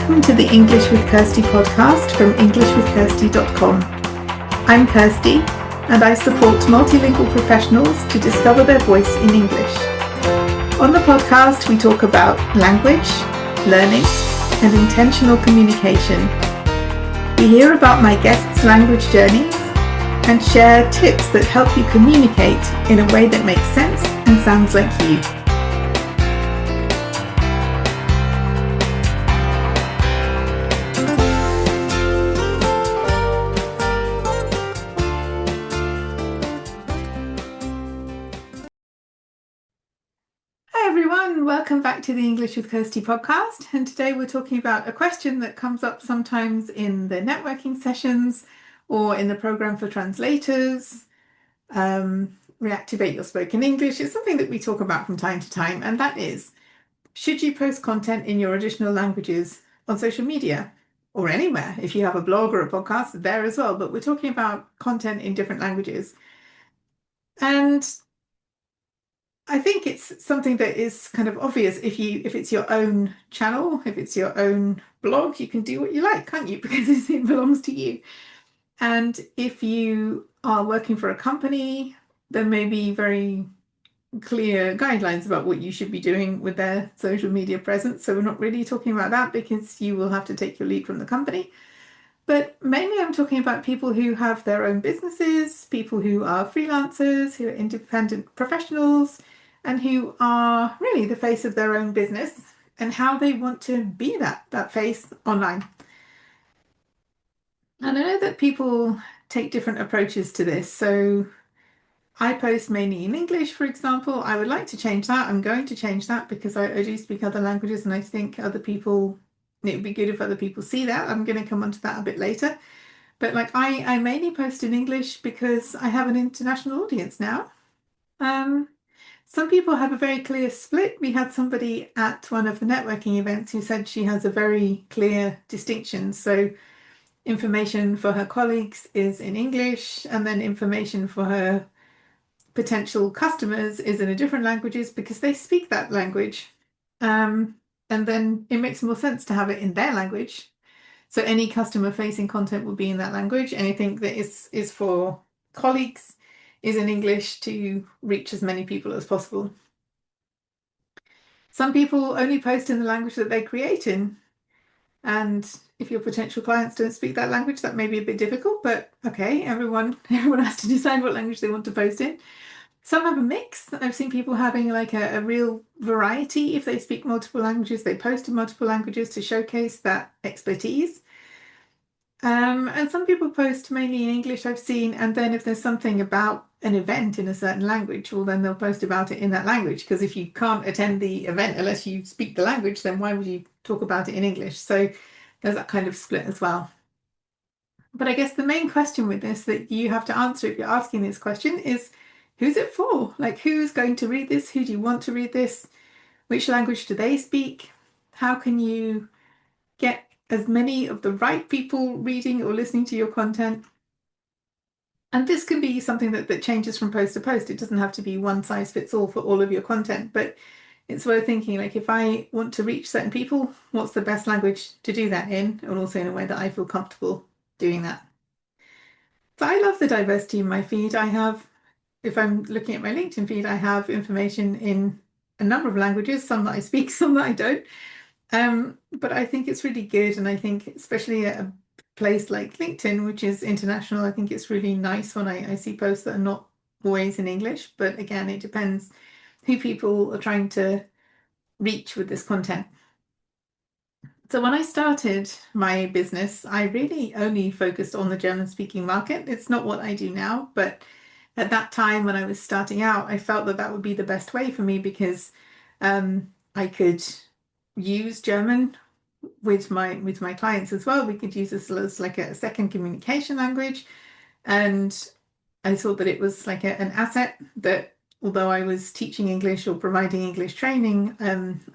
Welcome to the English with Kirsty podcast from EnglishWithKirsty.com. I'm Kirsty, and I support multilingual professionals to discover their voice in English. On the podcast, we talk about language, learning, and intentional communication. We hear about my guests' language journeys and share tips that help you communicate in a way that makes sense and sounds like you. Hi everyone, welcome back to the English with Kirsty podcast, and today we're talking about a question that comes up sometimes in the networking sessions or in the program for translators. Reactivate your spoken English. It's something that we talk about from time to time, and that is, should you post content in your additional languages on social media or anywhere? If you have a blog or a podcast, there as well, but we're talking about content in different languages. And I think it's something that is kind of obvious. If it's your own channel, if it's your own blog, you can do what you like, can't you? Because it belongs to you. And if you are working for a company, there may be very clear guidelines about what you should be doing with their social media presence. So we're not really talking about that because you will have to take your lead from the company. But mainly I'm talking about people who have their own businesses, people who are freelancers, who are independent professionals, and who are really the face of their own business and how they want to be that face online. And I know that people take different approaches to this. So I post mainly in English, for example. I would like to change that. I'm going to change that because I do speak other languages, and I think it would be good if other people see that. I'm going to come onto that a bit later. But I mainly post in English because I have an international audience now. Some people have a very clear split. We had somebody at one of the networking events who said she has a very clear distinction. So information for her colleagues is in English, and then information for her potential customers is in a different languages because they speak that language. And then it makes more sense to have it in their language. So any customer facing content will be in that language. Anything that is for colleagues is in English to reach as many people as possible. Some people only post in the language that they create in. And if your potential clients don't speak that language, that may be a bit difficult, but okay, everyone has to decide what language they want to post in. Some have a mix. I've seen people having like a real variety. If they speak multiple languages, they post in multiple languages to showcase that expertise. And some people post mainly in English, I've seen, and then if there's something about an event in a certain language, well, then they'll post about it in that language, because if you can't attend the event unless you speak the language, then why would you talk about it in English? So there's that kind of split as well. But I guess the main question with this that you have to answer if you're asking this question is, who's it for? Like, who's going to read this? Who do you want to read this? Which language do they speak? How can you get as many of the right people reading or listening to your content? And this can be something that changes from post to post. It doesn't have to be one size fits all for all of your content, but it's worth thinking, like, if I want to reach certain people, what's the best language to do that in? And also in a way that I feel comfortable doing that. So I love the diversity in my feed. If I'm looking at my LinkedIn feed, I have information in a number of languages, some that I speak, some that I don't. But I think it's really good, and I think especially at a place like LinkedIn, which is international, I think it's really nice when I see posts that are not always in English. But again, it depends who people are trying to reach with this content. So when I started my business, I really only focused on the German-speaking market. It's not what I do now, but at that time when I was starting out, I felt that would be the best way for me because I could use German with my clients as well. We could use this as like a second communication language, and I thought that it was like an asset that although I was teaching English or providing English training,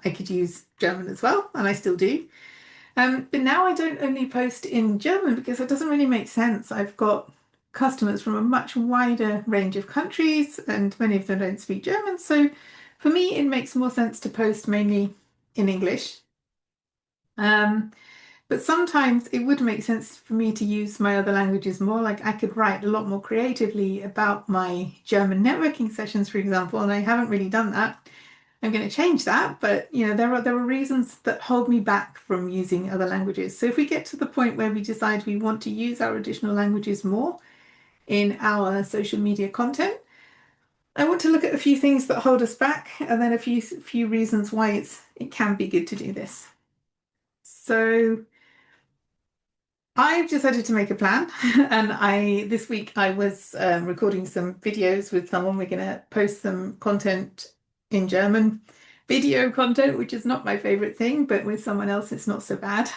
I could use German as well, and I still do. But now I don't only post in German because it doesn't really make sense. I've got customers from a much wider range of countries, and many of them don't speak German. So for me, it makes more sense to post mainly in English. But sometimes it would make sense for me to use my other languages more. Like I could write a lot more creatively about my German networking sessions, for example, and I haven't really done that. I'm going to change that, but there are reasons that hold me back from using other languages. So if we get to the point where we decide we want to use our additional languages more in our social media content, I want to look at a few things that hold us back and then a few reasons why it can be good to do this. So I've decided to make a plan, and I this week I was recording some videos with someone. We're going to post some content in German, video content, which is not my favorite thing, but with someone else it's not so bad.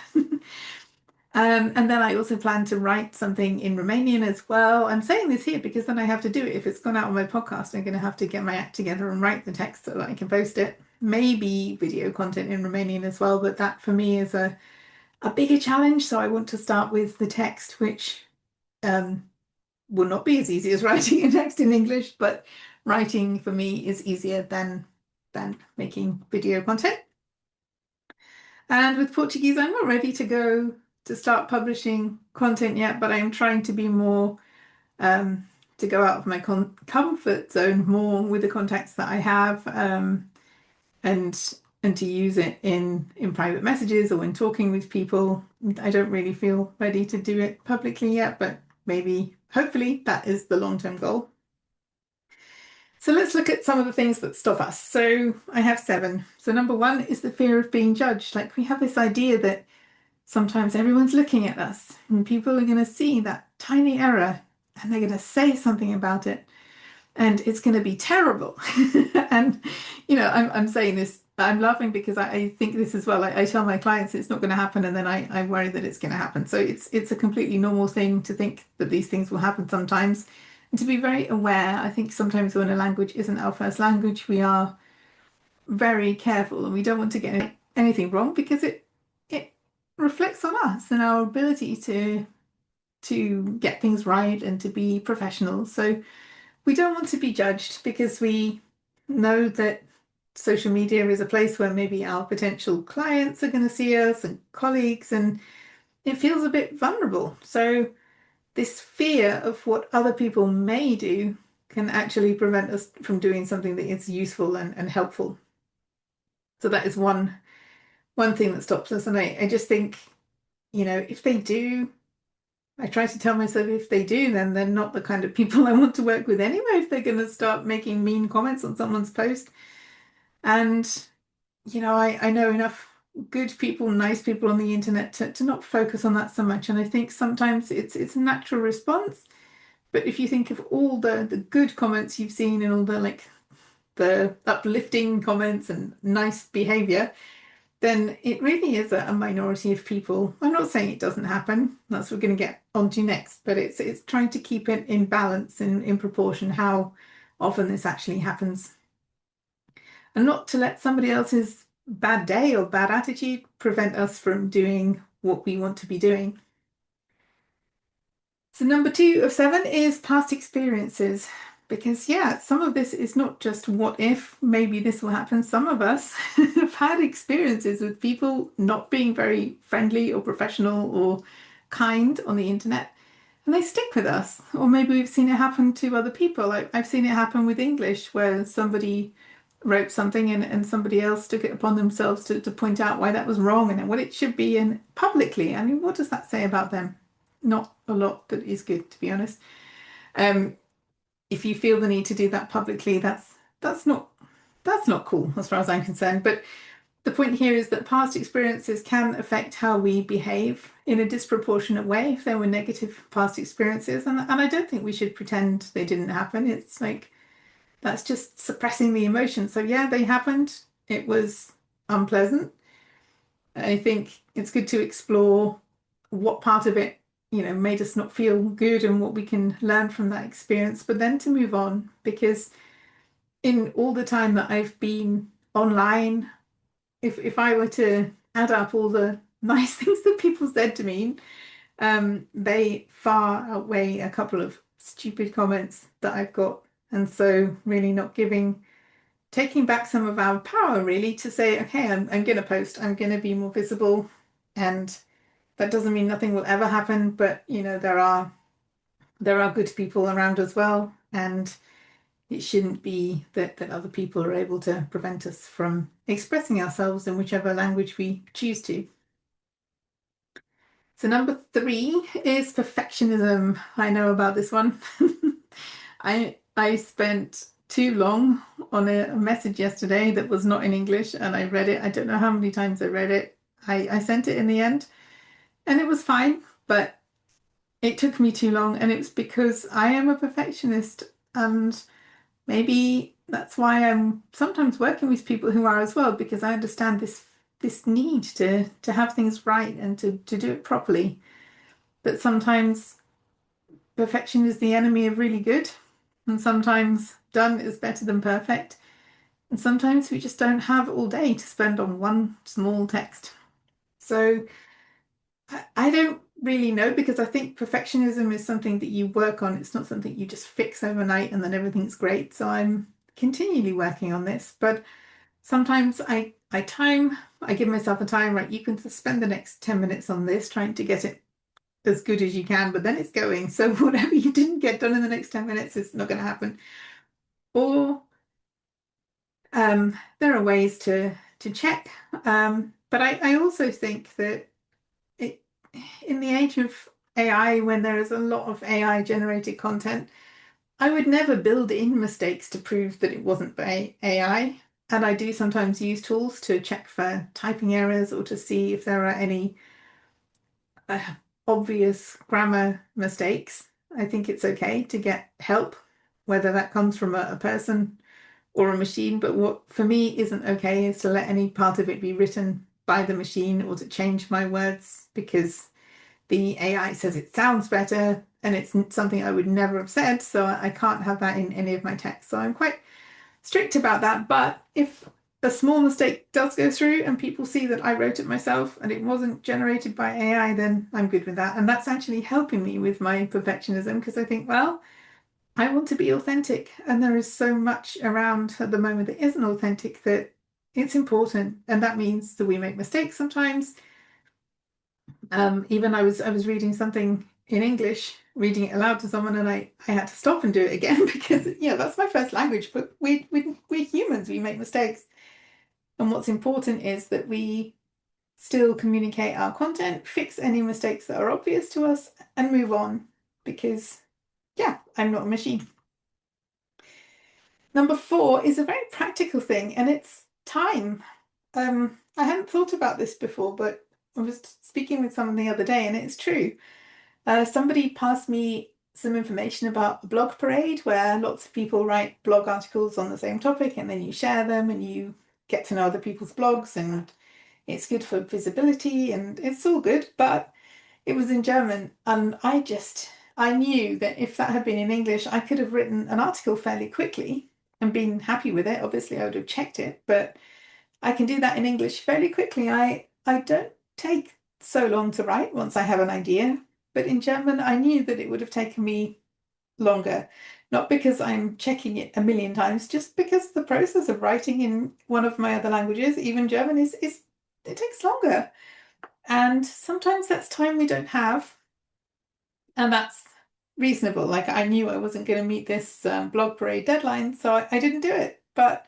And then I also plan to write something in Romanian as well. I'm saying this here because then I have to do it. If it's gone out on my podcast, I'm going to have to get my act together and write the text so that I can post it. Maybe video content in Romanian as well, but that for me is a bigger challenge. So I want to start with the text, which um, will not be as easy as writing a text in English, but writing for me is easier than making video content. And with Portuguese, I'm not ready to go to start publishing content yet, but I'm trying to be more to go out of my comfort zone more with the contacts that I have, and to use it in private messages or when talking with people. I don't really feel ready to do it publicly yet, but maybe, hopefully, that is the long-term goal. So let's look at some of the things that stop us. So I have 7. So number 1 is the fear of being judged. Like we have this idea that sometimes everyone's looking at us and people are going to see that tiny error and they're going to say something about it and it's going to be terrible. And, I'm saying this, I'm laughing because I think this as well. I tell my clients it's not going to happen and then I worry that it's going to happen. So it's a completely normal thing to think that these things will happen sometimes. And to be very aware, I think sometimes when a language isn't our first language, we are very careful and we don't want to get anything wrong because it reflects on us and our ability to get things right and to be professional. So we don't want to be judged because we know that social media is a place where maybe our potential clients are going to see us and colleagues, and it feels a bit vulnerable. So this fear of what other people may do can actually prevent us from doing something that is useful and helpful. So that is one thing that stops us. And I just think, if they do, I try to tell myself if they do, then they're not the kind of people I want to work with anyway, if they're going to start making mean comments on someone's post. And, I know enough good people, nice people on the internet to not focus on that so much. And I think sometimes it's a natural response. But if you think of all the good comments you've seen and all the uplifting comments and nice behavior, then it really is a minority of people. I'm not saying it doesn't happen. That's what we're going to get onto next, but it's trying to keep it in balance and in proportion how often this actually happens. And not to let somebody else's bad day or bad attitude prevent us from doing what we want to be doing. So number 2 of 7 is past experiences. Because yeah, some of this is not just what if, maybe this will happen. Some of us have had experiences with people not being very friendly or professional or kind on the internet, and they stick with us. Or maybe we've seen it happen to other people. I've seen it happen with English where somebody wrote something and somebody else took it upon themselves to point out why that was wrong and what it should be, and publicly. I mean, what does that say about them? Not a lot that is good, to be honest. If you feel the need to do that publicly, that's not cool as far as I'm concerned. But the point here is that past experiences can affect how we behave in a disproportionate way if there were negative past experiences. And I don't think we should pretend they didn't happen. It's like that's just suppressing the emotion. So yeah, they happened. It was unpleasant. I think it's good to explore what part of it, made us not feel good and what we can learn from that experience, but then to move on, because in all the time that I've been online, if I were to add up all the nice things that people said to me, they far outweigh a couple of stupid comments that I've got. And so really not taking back some of our power really to say, okay, I'm going to post, I'm going to be more visible, and That doesn't mean nothing will ever happen, but there are good people around as well, and it shouldn't be that other people are able to prevent us from expressing ourselves in whichever language we choose to. So number three is perfectionism. I know about this one. I spent too long on a message yesterday that was not in English, and I read it. I don't know how many times I read it. I sent it in the end, and it was fine, but it took me too long, and it was because I am a perfectionist, and maybe that's why I'm sometimes working with people who are as well, because I understand this need to have things right and to do it properly. But sometimes perfection is the enemy of really good, and sometimes done is better than perfect. And sometimes we just don't have all day to spend on one small text. So I don't really know, because I think perfectionism is something that you work on. It's not something you just fix overnight and then everything's great. So I'm continually working on this, but sometimes I give myself a time, right? You can spend the next 10 minutes on this trying to get it as good as you can, but then it's going. So whatever you didn't get done in the next 10 minutes is not going to happen. Or there are ways to check. But I also think that it, in the age of AI, when there is a lot of AI generated content, I would never build in mistakes to prove that it wasn't by AI. And I do sometimes use tools to check for typing errors or to see if there are any obvious grammar mistakes. I think it's okay to get help, whether that comes from a person or a machine. But what for me isn't okay is to let any part of it be written by the machine or to change my words because the AI says it sounds better and it's something I would never have said. So I can't have that in any of my text. So I'm quite strict about that. But if a small mistake does go through and people see that I wrote it myself and it wasn't generated by AI, then I'm good with that. And that's actually helping me with my perfectionism, because I think, well, I want to be authentic. And there is so much around at the moment that isn't authentic that it's important. And that means that we make mistakes sometimes. Even I was reading something in English, reading it aloud to someone, and I had to stop and do it again because that's my first language. But we're humans, we make mistakes. And what's important is that we still communicate our content, fix any mistakes that are obvious to us, and move on. Because I'm not a machine. Number four is a very practical thing, and it's time. I hadn't thought about this before, but I was speaking with someone the other day, and it's true. Somebody passed me some information about a blog parade where lots of people write blog articles on the same topic, and then you share them and you get to know other people's blogs, and it's good for visibility and it's all good. But it was in German, and I knew that if that had been in English, I could have written an article fairly quickly and been happy with it. Obviously, I would have checked it, but I can do that in English fairly quickly. I don't take so long to write once I have an idea, but in German, I knew that it would have taken me longer. Not because I'm checking it a million times, just because the process of writing in one of my other languages, even German, is it takes longer. And sometimes that's time we don't have, and that's reasonable. Like I knew I wasn't going to meet this blog parade deadline, so I didn't do it. But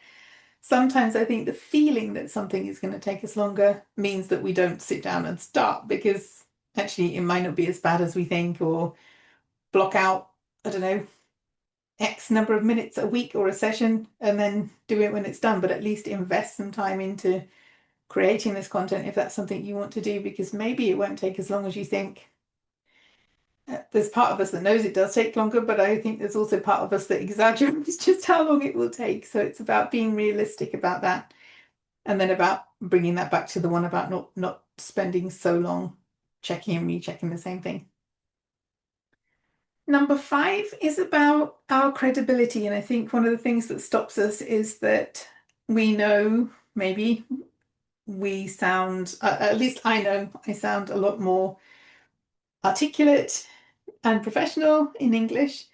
sometimes I think the feeling that something is going to take us longer means that we don't sit down and start, because actually it might not be as bad as we think, or block out, I don't know, X number of minutes a week or a session and then do it when it's done, but at least invest some time into creating this content if that's something you want to do, because maybe it won't take as long as you think. There's part of us that knows it does take longer, but I think there's also part of us that exaggerates just how long it will take. So it's about being realistic about that, and then about bringing that back to the one about not spending so long checking and rechecking the same thing. Number five is about our credibility. And I think one of the things that stops us is that we know maybe we sound, at least I know I sound a lot more articulate and professional in English.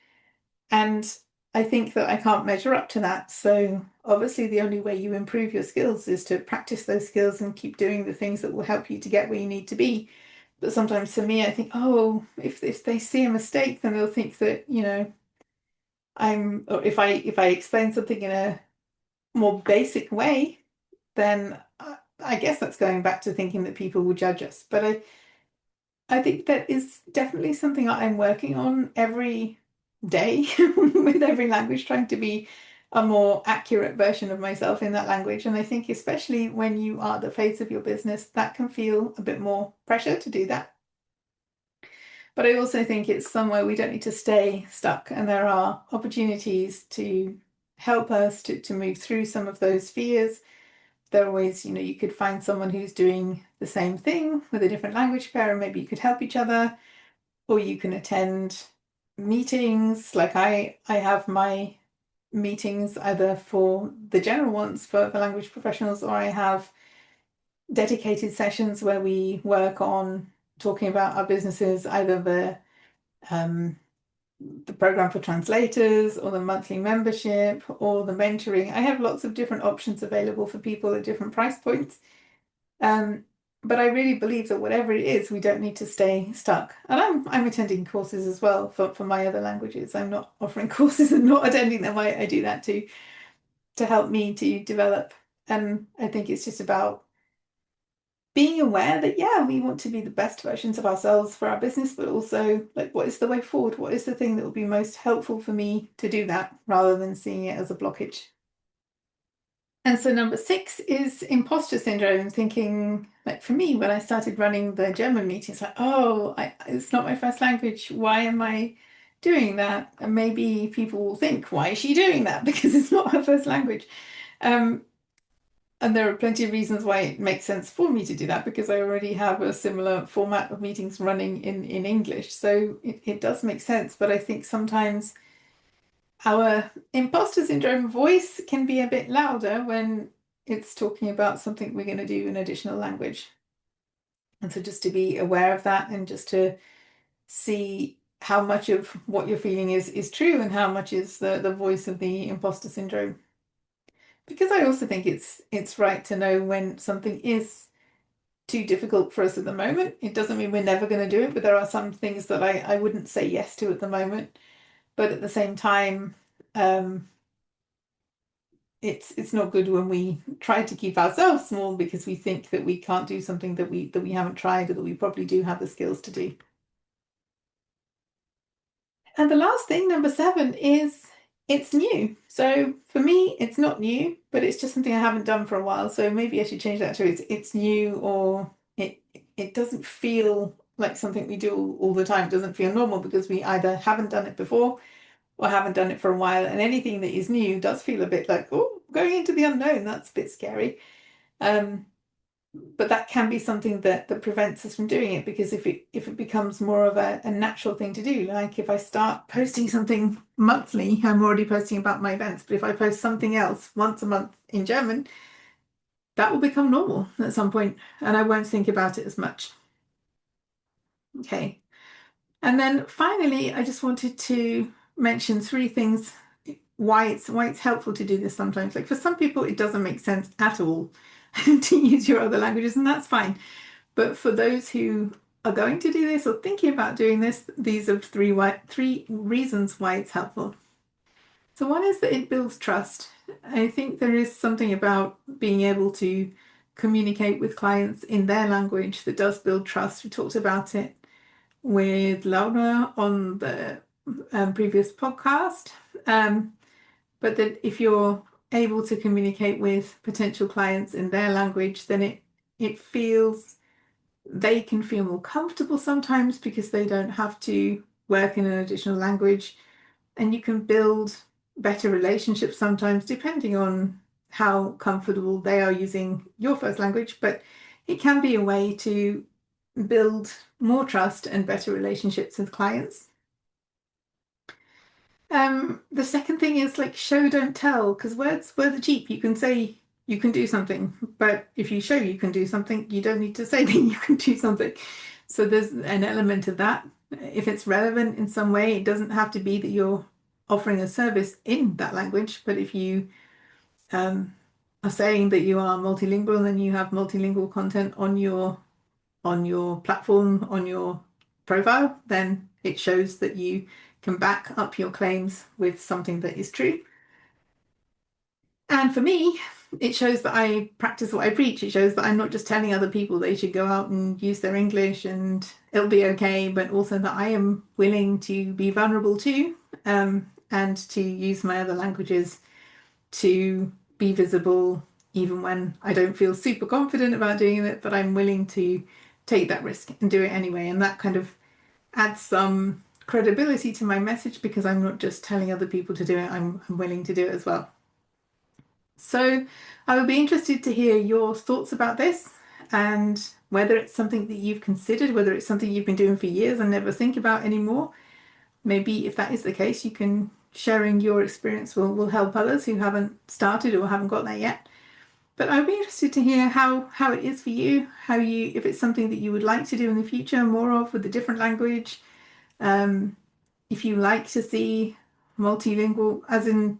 And I think that I can't measure up to that. So obviously the only way you improve your skills is to practice those skills and keep doing the things that will help you to get where you need to be. But sometimes for me, I think, oh, if they see a mistake, then they'll think that, or if I explain something in a more basic way, then I guess that's going back to thinking that people will judge us. But I think that is definitely something that I'm working on every day with every language, trying to be a more accurate version of myself in that language. And I think especially when you are the face of your business, that can feel a bit more pressure to do that. But I also think it's somewhere we don't need to stay stuck, and there are opportunities to help us to move through some of those fears. There are ways, you could find someone who's doing the same thing with a different language pair, and maybe you could help each other, or you can attend meetings. Like I have my meetings either for the general ones for language professionals, or I have dedicated sessions where we work on talking about our businesses, either um, the program for translators or the monthly membership or the mentoring. I have lots of different options available for people at different price points. Um, but I really believe that whatever it is, we don't need to stay stuck. And I'm attending courses as well for my other languages. I'm not offering courses and not attending them. I do that to help me to develop. And I think it's just about being aware that, yeah, we want to be the best versions of ourselves for our business, but also like, what is the way forward? What is the thing that will be most helpful for me to do that rather than seeing it as a blockage? And so number 6 is imposter syndrome, thinking like for me, when I started running the German meetings, like, oh, it's not my first language. Why am I doing that? And maybe people will think, why is she doing that? Because it's not her first language. Um, And there are plenty of reasons why it makes sense for me to do that, because I already have a similar format of meetings running in English. So it does make sense. But I think sometimes our imposter syndrome voice can be a bit louder when it's talking about something we're going to do in additional language. And so just to be aware of that, and just to see how much of what you're feeling is true and how much is the voice of the imposter syndrome. Because I also think it's right to know when something is too difficult for us at the moment. It doesn't mean we're never going to do it, but there are some things that I wouldn't say yes to at the moment. But at the same time, um, it's not good when we try to keep ourselves small because we think that we can't do something that we haven't tried, or that we probably do have the skills to do. And the last thing, number 7, is it's new. So for me, it's not new, but it's just something I haven't done for a while. So maybe I should change that to it's new, or it doesn't feel like something we do all the time. It doesn't feel normal because we either haven't done it before or haven't done it for a while. And anything that is new does feel a bit like, oh, going into the unknown, that's a bit scary. Um, but that can be something that prevents us from doing it, because if it becomes more of a natural thing to do, like if I start posting something monthly, I'm already posting about my events, but if I post something else once a month in German, that will become normal at some point, and I won't think about it as much. Okay. And then finally, I just wanted to mention 3 things why it's helpful to do this sometimes. Like for some people, it doesn't make sense at all to use your other languages, and that's fine. But for those who are going to do this or thinking about doing this, these are 3 reasons why it's helpful. So one is that it builds trust. I think there is something about being able to communicate with clients in their language that does build trust. We talked about it with Laura on the previous podcast. But that if you're able to communicate with potential clients in their language, then it feels they can feel more comfortable sometimes because they don't have to work in an additional language, and you can build better relationships sometimes depending on how comfortable they are using your first language. But it can be a way to build more trust and better relationships with clients. The second thing is like show, don't tell, because words are cheap. You can say you can do something, but if you show you can do something, you don't need to say that you can do something. So there's an element of that. If it's relevant in some way, it doesn't have to be that you're offering a service in that language, but if you are saying that you are multilingual and you have multilingual content on your on your platform, on your profile, then it shows that you can back up your claims with something that is true. And for me, it shows that I practice what I preach. It shows that I'm not just telling other people they should go out and use their English and it'll be okay, but also that I am willing to be vulnerable too, and to use my other languages to be visible even when I don't feel super confident about doing it, but I'm willing to take that risk and do it anyway. And that kind of adds some credibility to my message because I'm not just telling other people to do it, I'm willing to do it as well. So I would be interested to hear your thoughts about this and whether it's something that you've considered, whether it's something you've been doing for years and never think about anymore. Maybe if that is the case, you can sharing your experience will help others who haven't started or haven't got there yet. But I'd be interested to hear how it is for you, if it's something that you would like to do in the future, more of with a different language. If you like to see multilingual, as in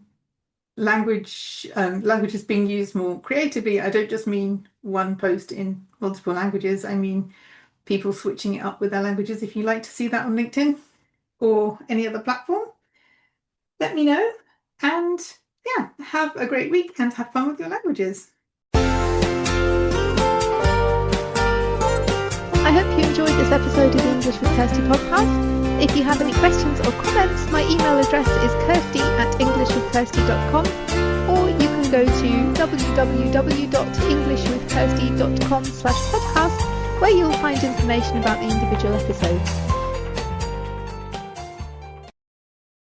languages being used more creatively. I don't just mean one post in multiple languages. I mean people switching it up with their languages. If you like to see that on LinkedIn or any other platform, let me know. And yeah, have a great week and have fun with your languages. I hope you enjoyed this episode of the English with Kirsty podcast. If you have any questions or comments, my email address is kirsty@englishwithkirsty.com, or you can go to www.englishwithkirsty.com/podcast, where you'll find information about the individual episodes.